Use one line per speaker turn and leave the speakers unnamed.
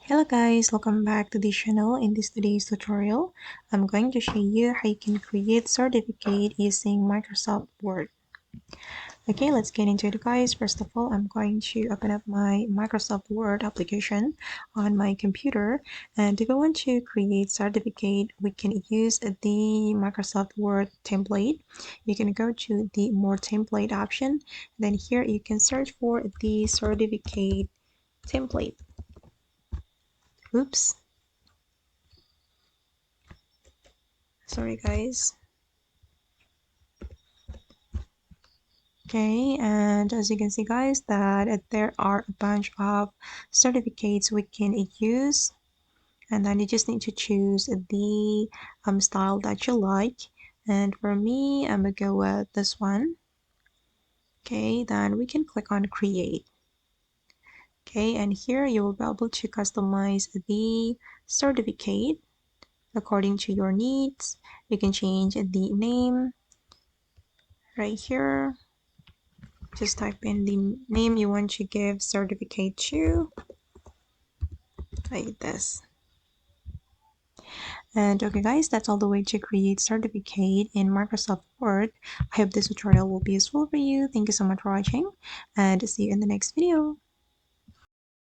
Hello guys, welcome back to the channel. In today's tutorial, I'm going to show you how you can create certificate using Microsoft Word. Okay, let's get into it guys. First of all, I'm going to open up my Microsoft Word application on my computer, and if I want to create certificate, we can use the Microsoft Word template. You can go to the more template option, then here you can search for the certificate template. Oops. Sorry guys. Okay, and as you can see guys that there are a bunch of certificates we can use, and then you just need to choose the style that you like, and for me I'm gonna go with this one. Okay, then we can click on create. Okay, and here you will be able to customize the certificate according to your needs. You can change the name right here. Just type in the name you want to give certificate to, like this. And okay guys, that's all the way to create certificate in Microsoft Word. I hope this tutorial will be useful for you. Thank you so much for watching, and see you in the next video.